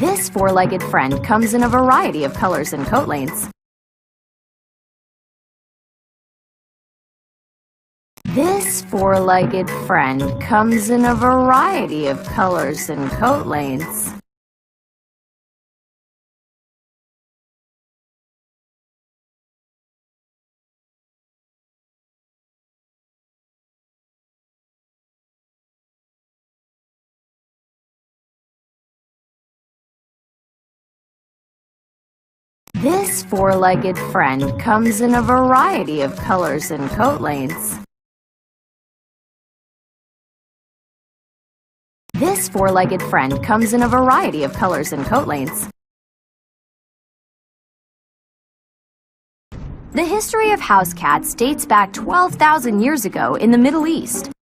This four-legged friend comes in a variety of colors and coat lengths. This four-legged friend comes in a variety of colors and coat lengths. This four-legged friend comes in a variety of colors and coat lengths. This four-legged friend comes in a variety of colors and coat lengths. The history of house cats dates back 12,000 years ago in the Middle East.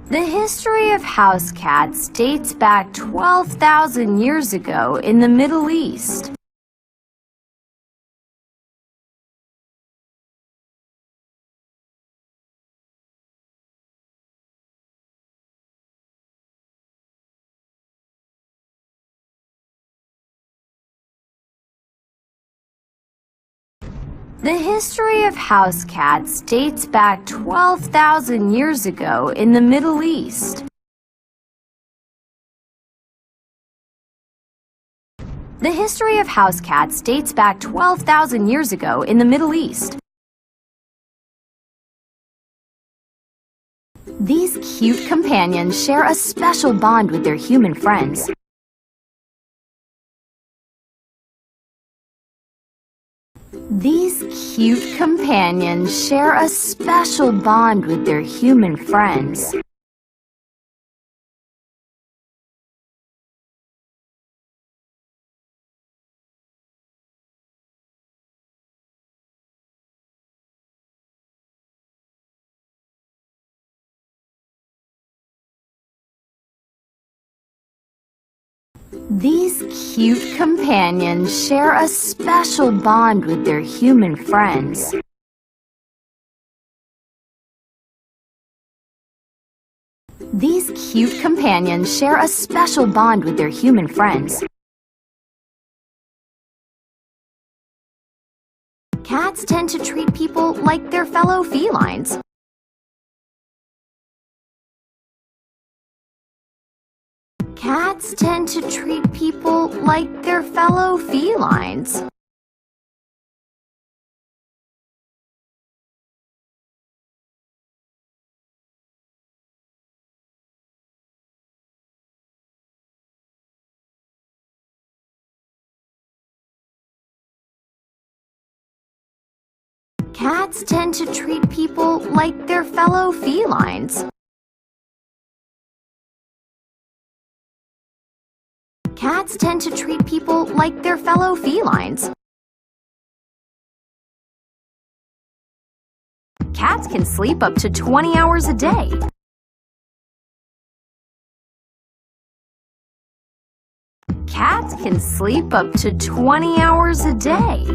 The history of house cats dates back 12,000 years ago in the Middle East. The history of house cats dates back 12,000 years ago in the Middle East. The history of house cats dates back 12,000 years ago in the Middle East. These cute companions share a special bond with their human friends. These cute companions share a special bond with their human friends. These cute companions share a special bond with their human friends. These cute companions share a special bond with their human friends. Cats tend to treat people like their fellow felines. Cats tend to treat people like their fellow felines. Cats tend to treat people like their fellow felines. Cats tend to treat people like their fellow felines. Cats can sleep up to 20 hours a day. Cats can sleep up to 20 hours a day.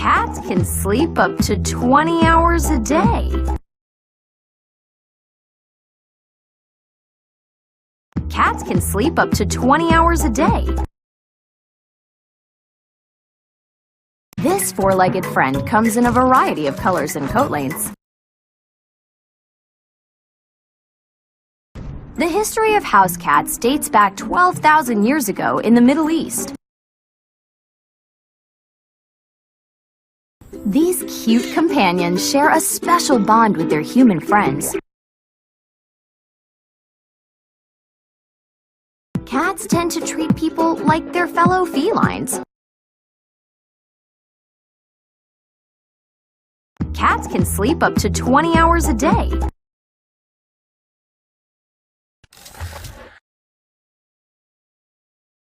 Cats can sleep up to 20 hours a day. Cats can sleep up to 20 hours a day. This four-legged friend comes in a variety of colors and coat lengths. The history of house cats dates back 12,000 years ago in the Middle East. These cute companions share a special bond with their human friends. Cats tend to treat people like their fellow felines. Cats can sleep up to 20 hours a day.